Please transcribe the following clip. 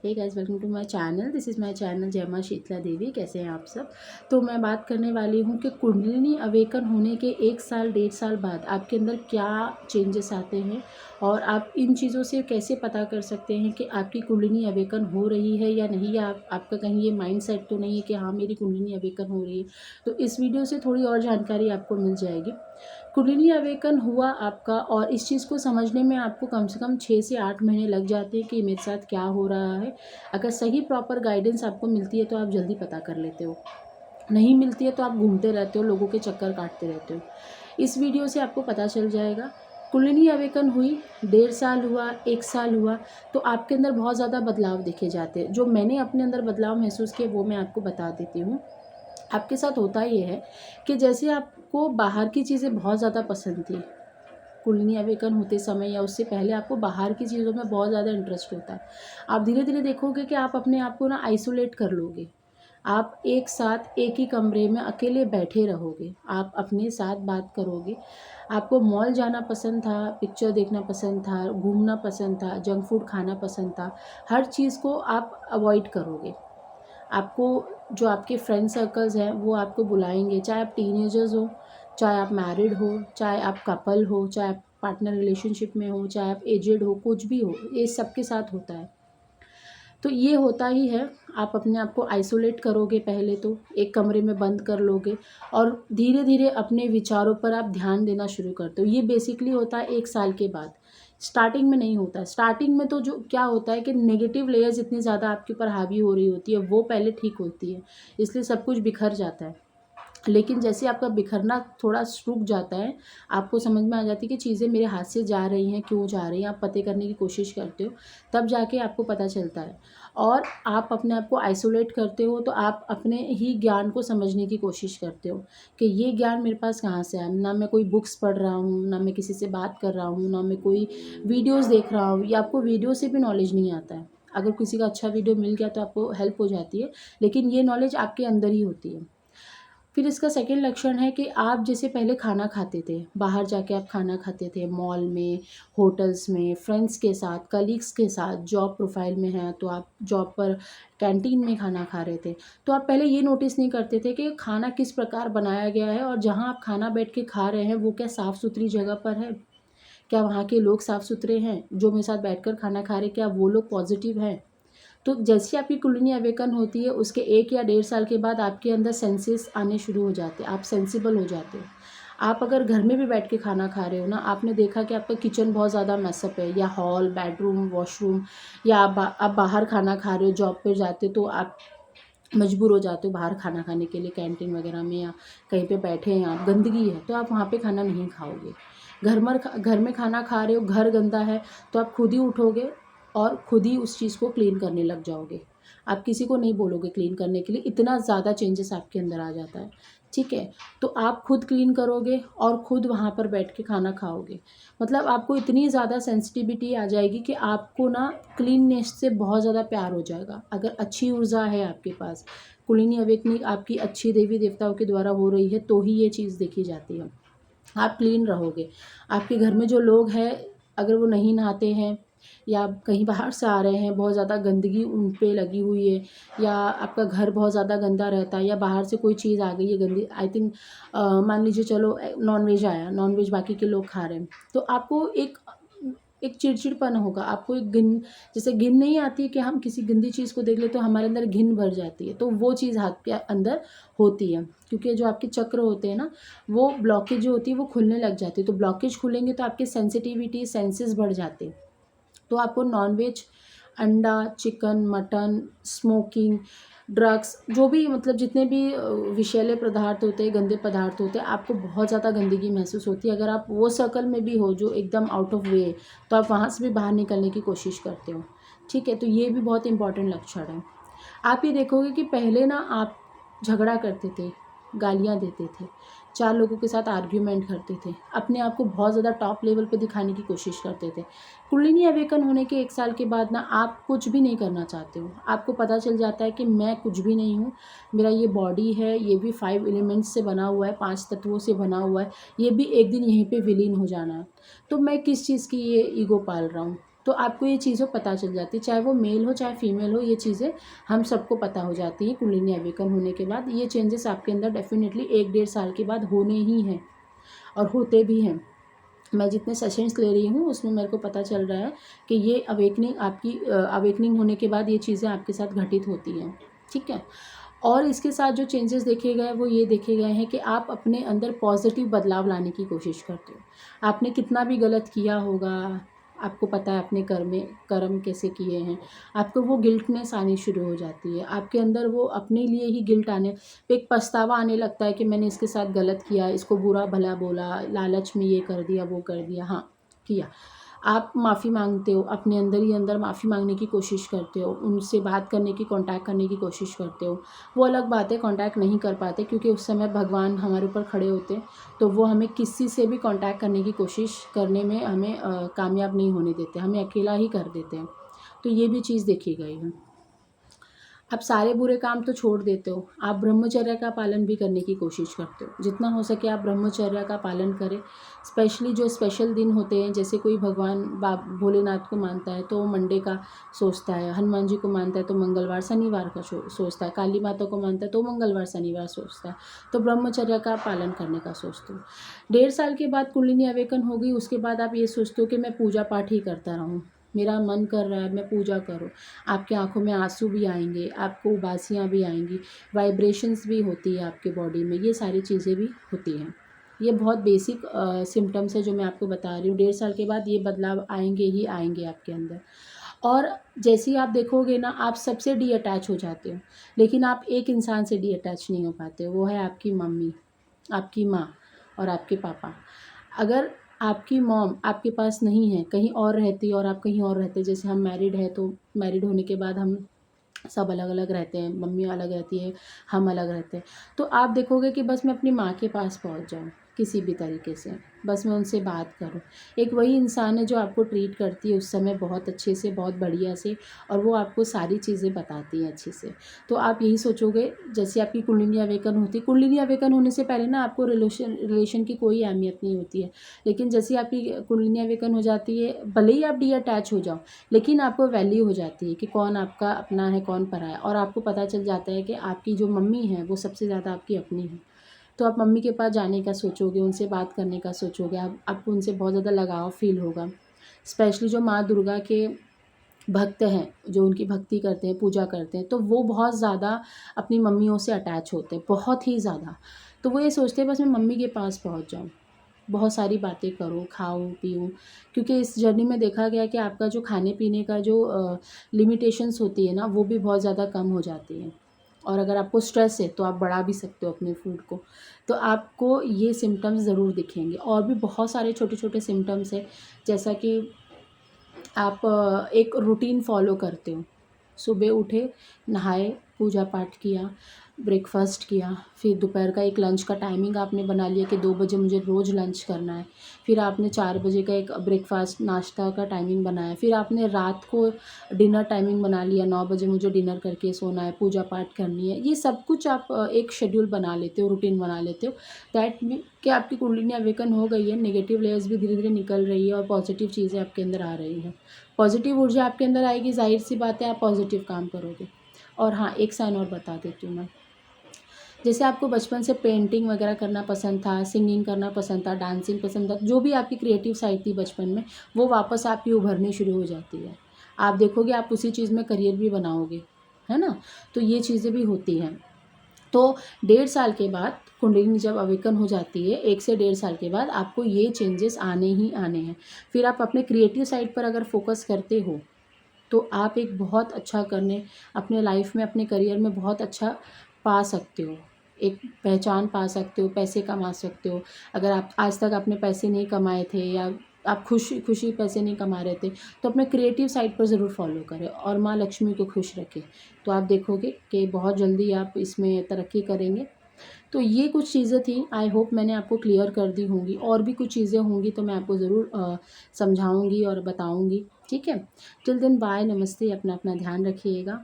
Hey guys, welcome to my channel. This is my channel Jai Maa Sheetla देवी। कैसे हैं आप सब। तो मैं बात करने वाली हूँ कि कुंडलिनी अवेकन होने के 1 साल 1.5 साल बाद आपके अंदर क्या चेंजेस आते हैं और आप इन चीज़ों से कैसे पता कर सकते हैं कि आपकी कुंडलिनी अवेकन हो रही है या नहीं, या आपका कहीं ये माइंड सेट तो नहीं है कि हाँ मेरी कुंडलिनी अवेकन हो रही है। तो इस वीडियो से थोड़ी और जानकारी आपको मिल जाएगी। कुंडलिनी अवेकन हुआ आपका, और इस चीज़ को समझने में आपको कम से कम 6 से 8 महीने लग जाते हैं कि मेरे साथ क्या हो रहा है। अगर सही प्रॉपर गाइडेंस आपको मिलती है तो आप जल्दी पता कर लेते हो, नहीं मिलती है तो आप घूमते रहते हो, लोगों के चक्कर काटते रहते हो। इस वीडियो से आपको पता चल जाएगा। कुंडलिनी अवेकन हुई, 1.5 साल हुआ, 1 साल हुआ, तो आपके अंदर बहुत ज़्यादा बदलाव देखे जाते हैं। जो मैंने अपने अंदर बदलाव महसूस किए वो मैं आपको बता देती हूँ। आपके साथ होता ये है कि जैसे आपको बाहर की चीज़ें बहुत ज़्यादा पसंद थी, कुंडलिनी अवेकन होते समय या उससे पहले आपको बाहर की चीज़ों में बहुत ज़्यादा इंटरेस्ट होता है। आप धीरे धीरे देखोगे कि आप अपने आप को ना आइसोलेट कर लोगे। आप एक साथ एक ही कमरे में अकेले बैठे रहोगे, आप अपने साथ बात करोगे। आपको मॉल जाना पसंद था, पिक्चर देखना पसंद था, घूमना पसंद था, जंक फूड खाना पसंद था। हर चीज़ को आप अवॉइड करोगे। आपको जो आपके फ्रेंड सर्कल्स हैं वो आपको बुलाएंगे, चाहे आप टीनेजर्स हो, चाहे आप मैरिड हो, चाहे आप कपल हो, चाहे आप पार्टनर रिलेशनशिप में हो, चाहे आप एजेड हो, कुछ भी हो, ये सबके साथ होता है। तो ये होता ही है। आप अपने आप को आइसोलेट करोगे, पहले तो एक कमरे में बंद कर लोगे और धीरे धीरे अपने विचारों पर आप ध्यान देना शुरू करते हो। ये बेसिकली होता है 1 साल के बाद। स्टार्टिंग में नहीं होता है। स्टार्टिंग में तो जो क्या होता है कि नेगेटिव लेयर्स इतनी ज़्यादा आपके ऊपर हावी हो रही होती है, वो पहले ठीक होती है, इसलिए सब कुछ बिखर जाता है। लेकिन जैसे आपका बिखरना थोड़ा रुक जाता है, आपको समझ में आ जाती है कि चीज़ें मेरे हाथ से जा रही हैं, क्यों जा रही हैं, आप पते करने की कोशिश करते हो, तब जाके आपको पता चलता है। और आप अपने आप को आइसोलेट करते हो तो आप अपने ही ज्ञान को समझने की कोशिश करते हो कि ये ज्ञान मेरे पास कहाँ से आया। ना मैं कोई बुक्स पढ़ रहा हूँ, ना मैं किसी से बात कर रहा हूँ, ना मैं कोई वीडियोज़ देख रहा हूँ, या आपको वीडियो से भी नॉलेज नहीं आता है। अगर किसी का अच्छा वीडियो मिल गया तो आपको हेल्प हो जाती है, लेकिन ये नॉलेज आपके अंदर ही होती है। फिर इसका सेकंड लक्षण है कि आप जैसे पहले खाना खाते थे, बाहर जाके आप खाना खाते थे, मॉल में, होटल्स में, फ्रेंड्स के साथ, कलीग्स के साथ, जॉब प्रोफाइल में हैं तो आप जॉब पर कैंटीन में खाना खा रहे थे। तो आप पहले ये नोटिस नहीं करते थे कि खाना किस प्रकार बनाया गया है, और जहाँ आप खाना बैठ के खा रहे हैं वो क्या साफ़ सुथरी जगह पर है, क्या वहाँ के लोग साफ़ सुथरे हैं, जो मेरे साथ बैठकर खाना खा रहे क्या वो लोग पॉजिटिव हैं। तो जैसे आपकी कुंडलिनी अवेकन होती है उसके 1 या 1.5 साल के बाद आपके अंदर सेंसेस आने शुरू हो जाते हैं, आप सेंसिबल हो जाते हो। आप अगर घर में भी बैठ के खाना खा रहे हो ना, आपने देखा कि आपका किचन बहुत ज़्यादा मैसअप है, या हॉल, बेडरूम, वॉशरूम, या आप बाहर खाना खा रहे हो, जॉब पे जाते हो तो आप मजबूर हो जाते हो बाहर खाना खाने के लिए, कैंटीन वगैरह में या कहीं पे बैठे हैं आप, गंदगी है तो आप वहाँ पे खाना नहीं खाओगे। घर में खाना खा रहे हो, घर गंदा है तो आप खुद ही उठोगे और खुद ही उस चीज़ को क्लीन करने लग जाओगे। आप किसी को नहीं बोलोगे क्लीन करने के लिए, इतना ज़्यादा चेंजेस आपके अंदर आ जाता है। ठीक है, तो आप खुद क्लीन करोगे और खुद वहाँ पर बैठ के खाना खाओगे। मतलब आपको इतनी ज़्यादा सेंसिटिविटी आ जाएगी कि आपको ना क्लीननेस से बहुत ज़्यादा प्यार हो जाएगा। अगर अच्छी ऊर्जा है आपके पास, कुंडलिनी अवेकनिंग आपकी अच्छी देवी देवताओं के द्वारा हो रही है, तो ही ये चीज़ देखी जाती है। आप क्लीन रहोगे। आपके घर में जो लोग हैं, अगर वो नहीं नहाते हैं या कहीं बाहर से आ रहे हैं, बहुत ज़्यादा गंदगी उन पे लगी हुई है, या आपका घर बहुत ज़्यादा गंदा रहता है, या बाहर से कोई चीज़ आ गई है गंदी, आई थिंक मान लीजिए चलो नॉन-वेज आया, नॉन-वेज बाकी के लोग खा रहे हैं, तो आपको एक चिड़चिड़पन होगा, आपको एक जैसे घिन नहीं आती है कि हम किसी गंदी चीज़ को देख लें तो हमारे अंदर घिन भर जाती है, तो वो चीज़ आपके अंदर होती है। क्योंकि जो आपके चक्र होते हैं ना, वो ब्लॉकेज जो होती है वो खुलने लग जाती है, तो ब्लॉकेज खुलेंगे तो आपके सेंसिटिविटी सेंसेस बढ़ जाते हैं। तो आपको नॉनवेज, अंडा, चिकन, मटन, स्मोकिंग, ड्रग्स, जो भी मतलब जितने भी विषैले पदार्थ होते हैं, गंदे पदार्थ होते हैं, आपको बहुत ज़्यादा गंदगी महसूस होती है। अगर आप वो सर्कल में भी हो जो एकदम आउट ऑफ वे, तो आप वहाँ से भी बाहर निकलने की कोशिश करते हो। ठीक है, तो ये भी बहुत इंपॉर्टेंट लक्षण है। आप ये देखोगे कि पहले ना आप झगड़ा करते थे, गालियाँ देते थे, 4 लोगों के साथ आर्ग्यूमेंट करते थे, अपने आप को बहुत ज़्यादा टॉप लेवल पे दिखाने की कोशिश करते थे। कुंडलिनी अवेकन होने के 1 साल के बाद ना आप कुछ भी नहीं करना चाहते हो। आपको पता चल जाता है कि मैं कुछ भी नहीं हूँ, मेरा ये बॉडी है, ये भी 5 एलिमेंट्स से बना हुआ है, 5 तत्वों से बना हुआ है, ये भी एक दिन यहीं पे विलीन हो जाना है। तो मैं किस चीज़ की ये ईगो पाल रहा हूँ? तो आपको ये चीज़ें पता चल जाती है, चाहे वो मेल हो चाहे फीमेल हो, ये चीज़ें हम सबको पता हो जाती हैं कुंडलिनी अवेकन होने के बाद। ये चेंजेस आपके अंदर डेफिनेटली 1-1.5 साल के बाद होने ही हैं और होते भी हैं। मैं जितने सेशंस ले रही हूँ उसमें मेरे को पता चल रहा है कि ये अवेकनिंग आपकी अवेकनिंग होने के बाद ये चीज़ें आपके साथ घटित होती हैं, ठीक है। और इसके साथ जो चेंजेस देखे गए वो ये देखे गए हैं कि आप अपने अंदर पॉजिटिव बदलाव लाने की कोशिश करते हो। आपने कितना भी गलत किया होगा, आपको पता है अपने कर्म कैसे किए हैं, आपको वो गिल्टनेस आनी शुरू हो जाती है। आपके अंदर वो अपने लिए ही गिल्ट आने पे एक पछतावा आने लगता है कि मैंने इसके साथ गलत किया, इसको बुरा भला बोला, लालच में ये कर दिया वो कर दिया। हाँ, किया। आप माफ़ी मांगते हो, अपने अंदर ही अंदर माफ़ी मांगने की कोशिश करते हो, उनसे बात करने की, कांटेक्ट करने की कोशिश करते हो। वो अलग बात है, कांटेक्ट नहीं कर पाते क्योंकि उस समय भगवान हमारे ऊपर खड़े होते हैं, तो वो हमें किसी से भी कांटेक्ट करने की कोशिश करने में हमें कामयाब नहीं होने देते, हमें अकेला ही कर देते हैं। तो ये भी चीज़ देखी गई है। आप सारे बुरे काम तो छोड़ देते हो, आप ब्रह्मचर्य का पालन भी करने की कोशिश करते हो। जितना हो सके आप ब्रह्मचर्य का पालन करें। स्पेशली जो स्पेशल दिन होते हैं, जैसे कोई भगवान भोलेनाथ को मानता है तो वो मंडे का सोचता है, हनुमान जी को मानता है तो मंगलवार शनिवार का सोचता है, काली माता को मानता है तो मंगलवार शनिवार सोचता है। तो ब्रह्मचर्य का पालन करने का सोचते हो। 1.5 साल के बाद कुंडलिनी अवेकन होगी, उसके बाद आप ये सोचते हो कि मैं पूजा पाठ ही करता रहूँ, मेरा मन कर रहा है मैं पूजा करूँ। आपकी आँखों में आंसू भी आएंगे, आपको उबासियाँ भी आएंगी, वाइब्रेशंस भी होती है आपके बॉडी में, ये सारी चीज़ें भी होती हैं। ये बहुत बेसिक सिम्टम्स है जो मैं आपको बता रही हूँ। 1.5 साल के बाद ये बदलाव आएंगे ही आएंगे आपके अंदर। और जैसे ही आप देखोगे ना, आप सबसे डी अटैच हो जाते हो, लेकिन आप एक इंसान से डी अटैच नहीं हो पाते, वो है आपकी मम्मी, आपकी माँ और आपके पापा। अगर आपकी मॉम आपके पास नहीं है, कहीं और रहती है और आप कहीं और रहते, जैसे हम मैरिड हैं तो मैरिड होने के बाद हम सब अलग अलग रहते हैं, मम्मी अलग रहती है, हम अलग रहते हैं, तो आप देखोगे कि बस मैं अपनी माँ के पास पहुँच जाऊँ किसी भी तरीके से, बस मैं उनसे बात करूँ। एक वही इंसान है जो आपको ट्रीट करती है उस समय बहुत अच्छे से, बहुत बढ़िया से, और वो आपको सारी चीज़ें बताती हैं अच्छे से। तो आप यही सोचोगे, जैसे आपकी कुंडलिनी अवेकन होती है, कुंडलिनी अवेकन होने से पहले ना आपको रिलेशन की कोई अहमियत नहीं होती है, लेकिन जैसे आपकी कुंडलिनी अवेकन हो जाती है, भले ही आप डी अटैच हो जाओ, लेकिन आपको वैल्यू हो जाती है कि कौन आपका अपना है कौन पराया है, और आपको पता चल जाता है कि आपकी जो मम्मी है वो सबसे ज़्यादा आपकी अपनी है। तो आप मम्मी के पास जाने का सोचोगे, उनसे बात करने का सोचोगे, आपको उनसे बहुत ज़्यादा लगाव फील होगा। स्पेशली जो माँ दुर्गा के भक्त हैं, जो उनकी भक्ति करते हैं, पूजा करते हैं, तो वो बहुत ज़्यादा अपनी मम्मियों से अटैच होते हैं, बहुत ही ज़्यादा। तो वो ये सोचते हैं बस मैं मम्मी के पास पहुँच जाऊँ, बहुत सारी बातें करूँ, खाऊँ पीऊँ, क्योंकि इस जर्नी में देखा गया कि आपका जो खाने पीने का जो लिमिटेशंस होती है ना, वो भी बहुत ज़्यादा कम हो जाती है। और अगर आपको स्ट्रेस है तो आप बढ़ा भी सकते हो अपने फूड को। तो आपको ये सिम्टम्स ज़रूर दिखेंगे, और भी बहुत सारे छोटे छोटे सिम्टम्स हैं, जैसा कि आप एक रूटीन फॉलो करते हो, सुबह उठे, नहाए, पूजा पाठ किया, ब्रेकफास्ट किया, फिर दोपहर का एक लंच का टाइमिंग आपने बना लिया कि 2 बजे मुझे रोज़ लंच करना है। फिर आपने 4 बजे का एक ब्रेकफास्ट नाश्ता का टाइमिंग बनाया। फिर आपने रात को डिनर टाइमिंग बना लिया, 9 बजे मुझे डिनर करके सोना है, पूजा पाठ करनी है। ये सब कुछ आप एक शेड्यूल बना लेते हो, रूटीन बना लेते हो। दैट मीन कि आपकी कुंडलिनी अवेकन हो गई है, नेगेटिव लेयर्स भी धीरे धीरे निकल रही है और पॉजिटिव चीज़ें आपके अंदर आ रही हैं। पॉजिटिव ऊर्जा आपके अंदर आएगी, ज़ाहिर सी बात है आप पॉजिटिव काम करोगे। और हाँ, एक साइन और बता देती हूँ मैं, जैसे आपको बचपन से पेंटिंग वगैरह करना पसंद था, सिंगिंग करना पसंद था, डांसिंग पसंद था, जो भी आपकी क्रिएटिव साइड थी बचपन में, वो वापस आपकी उभरनी शुरू हो जाती है। आप देखोगे आप उसी चीज़ में करियर भी बनाओगे, है ना। तो ये चीज़ें भी होती हैं। तो 1.5 साल के बाद कुंडलिनी जब अवेकन हो जाती है, 1 से 1.5 साल के बाद आपको ये चेंजेस आने ही आने हैं। फिर आप अपने क्रिएटिव साइड पर अगर फोकस करते हो तो आप एक बहुत अच्छा करने अपने लाइफ में, अपने करियर में बहुत अच्छा पा सकते हो, एक पहचान पा सकते हो, पैसे कमा सकते हो। अगर आप आज तक आपने पैसे नहीं कमाए थे, या आप खुशी खुशी पैसे नहीं कमा रहे थे, तो अपने क्रिएटिव साइड पर ज़रूर फॉलो करें और माँ लक्ष्मी को खुश रखें। तो आप देखोगे कि बहुत जल्दी आप इसमें तरक्की करेंगे। तो ये कुछ चीज़ें थी, आई होप मैंने आपको क्लियर कर दी होंगी। और भी कुछ चीज़ें होंगी तो मैं आपको ज़रूर समझाऊंगी और बताऊंगी, ठीक है। टिल देन बाय, नमस्ते, अपना अपना ध्यान रखिएगा।